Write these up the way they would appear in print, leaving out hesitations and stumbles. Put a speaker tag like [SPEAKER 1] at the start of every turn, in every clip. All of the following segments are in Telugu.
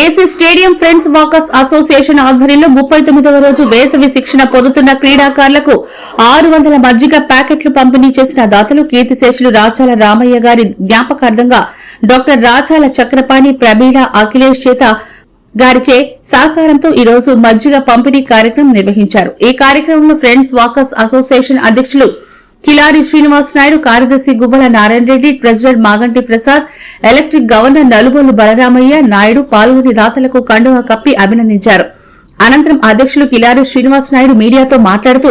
[SPEAKER 1] AC stadium friends walkers association ఆధ్వర్యంలో 39వ రోజు వేసవి శిక్షణ పొందుతున్న క్రీడాకారులకు 600 మజ్జిగ ప్యాకెట్లు పంపిణీ చేసిన దాతలు కీర్తిశేషులు రాచాల రామయ్య గారి జ్ఞాపకార్థంగా డాక్టర్ రాచాల చక్రపాణి ప్రబీళ అఖిలేష్ చేత గారిచే సహకారంతో ఈ రోజు మజ్జిగ పంపిణీ కార్యక్రమం నిర్వహించారు. ఈ కార్యక్రమంలో ఫ్రెండ్స్ వాకర్స్ అసోసియేషన్ అధ్యక్షులు కిలాడి శ్రీనివాస్ నాయుడు, కార్యదర్శి Guvvala Narayana Reddy, president Maganti Prasad, electric governor Nalubolu Balaramaiah Naidu పాల్గొని దాతలకు కండువా కప్పి అభినందించారు. అనంతరం అధ్యక్షులు కిలాడి శ్రీనివాస్ నాయుడు మీడియాతో మాట్లాడుతూ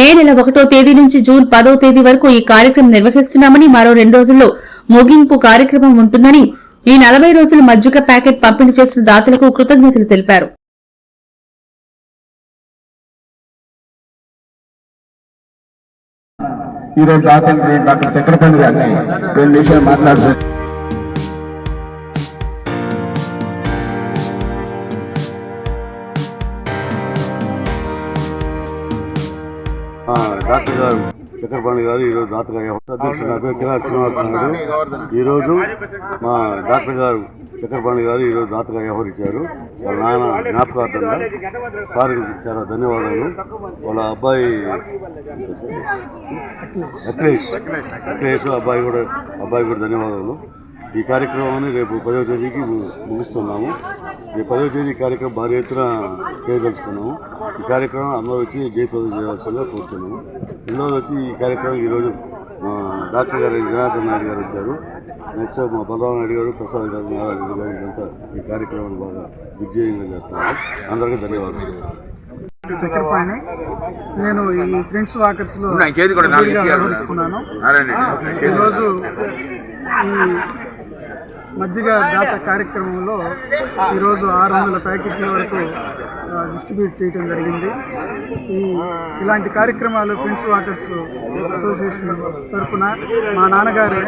[SPEAKER 1] మే నెల 1వ తేదీ నుంచి జూన్ 10వ తేదీ వరకు ఈ కార్యక్రమం నిర్వహిస్తున్నామని, మరో 2 రోజుల్లో ముగింపు కార్యక్రమం ఉంటుందని, ఈ 40 రోజులు మజ్జిగ ప్యాకెట్ పంపిణీ చేసిన దాతలకు కృతజ్ఞతలు తెలిపారు.
[SPEAKER 2] ఈరోజు డాక్టర్ చక్రపాణి గారిని 2 నిమిషాలు మాట్లాడుతున్నారు.
[SPEAKER 3] డాక్టర్ గారు చక్రపాణి గారు ఈరోజు దాతగా అధ్యక్షుడు నా పేరు కిలాడి శ్రీనివాస నాయుడు. ఈరోజు మా డాక్టర్ గారు చక్రపాణి గారు ఈరోజు దాతగా వ్యవహరించారు. వాళ్ళ నాన్న జ్ఞాపకార్థంగా సార్కి చాలా ధన్యవాదాలు. వాళ్ళ అబ్బాయి అఖిలేష్ అబ్బాయి కూడా ధన్యవాదాలు. ఈ కార్యక్రమాన్ని రేపు 10వ తేదీకి ముగిస్తున్నాము. ఈ 10వ తేదీ కార్యక్రమం భారీ ఎత్తున చేయదలుచుకున్నాము. ఈ కార్యక్రమం అందరూ వచ్చి జయప్రదం చేయాల్సిందిగా కోరుతున్నాము. రెండవది వచ్చి ఈ కార్యక్రమం ఈరోజు డాక్టర్ గారు జనార్దన్ నాయుడు గారు వచ్చారు. నెక్స్ట్ మా బలరామ నాయుడు గారు, ప్రసాద్ గారు, నారాయణ రెడ్డి గారు ఇదంతా ఈ కార్యక్రమాన్ని బాగా దిగ్విజయంగా చేస్తున్నారు. అందరికీ ధన్యవాదాలు.
[SPEAKER 4] చక్రపాణి, నేను ఈ ఫ్రెండ్స్ వాకర్స్లో వ్యవహరిస్తున్నాను. ఈరోజు ఈ మజ్జిగ దాత కార్యక్రమంలో ఈరోజు 600 ప్యాకెట్ల వరకు డిస్ట్రిబ్యూట్ చేయడం జరిగింది. ఇలాంటి కార్యక్రమాలు ఫ్రెండ్స్ వాకర్స్ అసోసియేషన్ తరఫున మా నాన్నగారి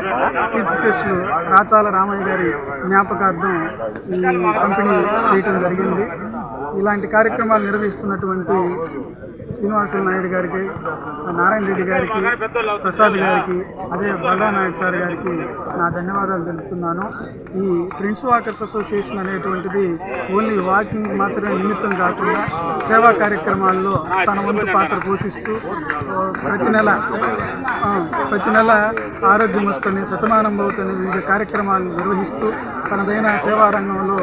[SPEAKER 4] కీర్తిశేషులు రాచాల రామయ్య గారి జ్ఞాపకార్థం ఈ పంపిణీ చేయటం జరిగింది. ఇలాంటి కార్యక్రమాలు నిర్వహిస్తున్నటువంటి శ్రీనివాస నాయుడు గారికి, నారాయణ రెడ్డి గారికి, ప్రసాద్ గారికి, అదే బలరానాయుడు సార్ గారికి నా ధన్యవాదాలు తెలుపుతున్నాను. ఈ ఫ్రెండ్స్ వాకర్స్ అసోసియేషన్ అనేటువంటిది ఓన్లీ వాకింగ్ మాత్రమే నిమిత్తం కాకుండా సేవా కార్యక్రమాల్లో తన వంతు పాత్ర పోషిస్తూ ప్రతి నెల ఆరోగ్యం వస్తుంది, శతమానం అవుతుంది, వివిధ కార్యక్రమాలు నిర్వహిస్తూ తనదైన సేవా రంగంలో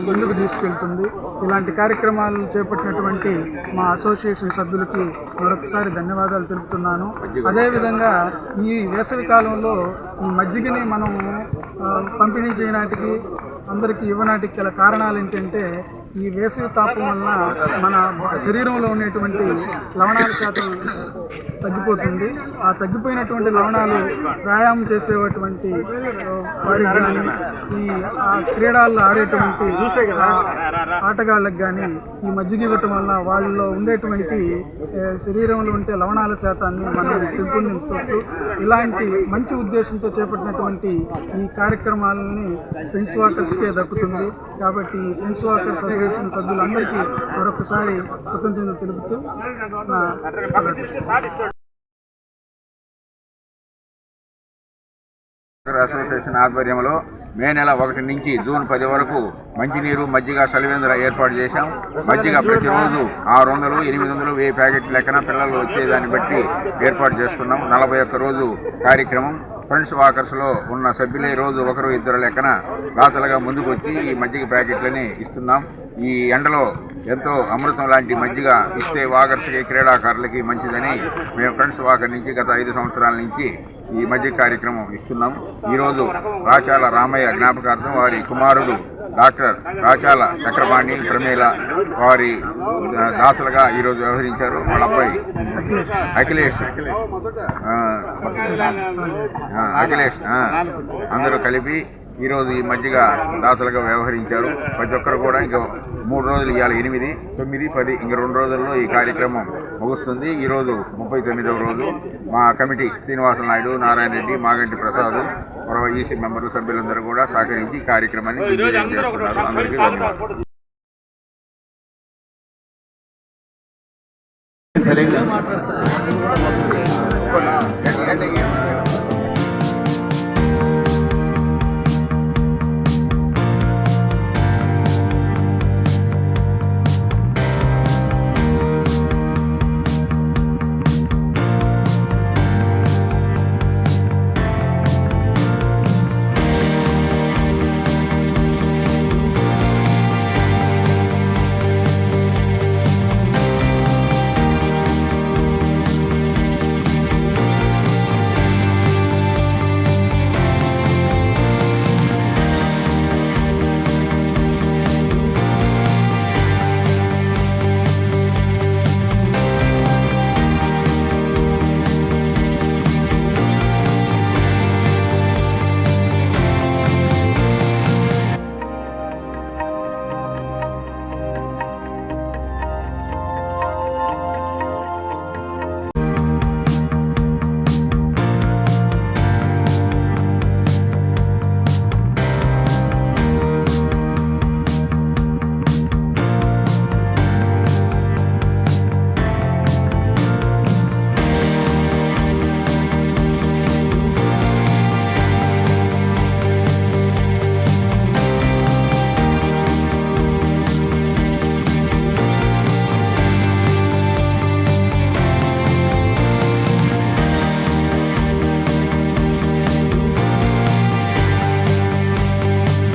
[SPEAKER 4] ముందుకు తీసుకెళ్తుంది. ఇలాంటి కార్యక్రమాలు చేపట్టినటువంటి మా అసోసియేషన్ సభ్యులకి మరొకసారి ధన్యవాదాలు తెలుపుతున్నాను. అదేవిధంగా ఈ వేసవి కాలంలో ఈ మజ్జిగని మనం పంపిణీ చేయనాటికి అందరికీ ఇవ్వనాటికి గల కారణాలు ఏంటంటే, ఈ వేసవి తాపం వలన మన శరీరంలో ఉండేటువంటి లవణాల శాతం తగ్గిపోతుంది. ఆ తగ్గిపోయినటువంటి లవణాలు వ్యాయామం చేసేటువంటి వారికి కానీ, ఈ క్రీడల్లో ఆడేటువంటి ఆటగాళ్ళకి కానీ ఈ మజ్జిగ ఇవ్వటం వల్ల వాళ్ళలో ఉండేటువంటి శరీరంలో ఉండే లవణాల శాతాన్ని మనం పెంపొందించవచ్చు. ఇలాంటి మంచి ఉద్దేశంతో చేపట్టినటువంటి ఈ కార్యక్రమాలని ఫ్రెండ్స్ వాకర్స్కే దక్కుతుంది. కాబట్టి ఫ్రెండ్స్ వాకర్స్ అసోసియేషన్ సభ్యులందరికీ మరొకసారి కృతజ్ఞతలు తెలుపుతూ
[SPEAKER 5] అసోసియేషన్ ఆధ్వర్యంలో మే నెల 1 నుంచి జూన్ 10 వరకు మంచినీరు మజ్జిగ సలివేంద్ర ఏర్పాటు చేశాం. మజ్జిగ ప్రతిరోజు 600, 800, 1000 ప్యాకెట్ లెక్కన పిల్లలు వచ్చేదాన్ని బట్టి ఏర్పాటు చేస్తున్నాం. 41 రోజు కార్యక్రమం. ఫ్రెండ్స్ వాకర్స్లో ఉన్న సభ్యులే రోజు 1-2 లెక్కన దాతలుగా ముందుకు వచ్చి ఈ మజ్జిగ ప్యాకెట్లని ఇస్తున్నాం. ఈ ఎండలో ఎంతో అమృతం లాంటి మజ్జిగ ఇస్తే వాకర్స్కి, క్రీడాకారులకి మంచిదని మేము ఫ్రెండ్స్ వాకర్ నుంచి గత 5 సంవత్సరాల నుంచి ఈ మజ్జిగ కార్యక్రమం ఇస్తున్నాం. ఈరోజు రాచాల రామయ్య జ్ఞాపకార్థం వారి కుమారుడు డాక్టర్ రాచాల చక్రపాణి ప్రమీల వారి దాతలుగా ఈరోజు వ్యవహరించారు. వాళ్ళ అబ్బాయి అఖిలేష్ అందరూ కలిపి ఈరోజు ఈ మజ్జిగ దాతలుగా వ్యవహరించారు. ప్రతి ఒక్కరు కూడా ఇంకా 3 రోజులు ఇవ్వాలి, 8, 9, 10 ఇంక 2 రోజుల్లో ఈ కార్యక్రమం ముగుస్తుంది. ఈరోజు 39వ రోజు. మా కమిటీ శ్రీనివాస నాయుడు, నారాయణ రెడ్డి, మాగంటి ప్రసాద్, ఈసీ మెంబర్లు సభ్యులందరూ కూడా సహకరించి కార్యక్రమాన్ని విజయవంతం చేస్తున్నారు. అందరికీ ధన్యవాదాలు.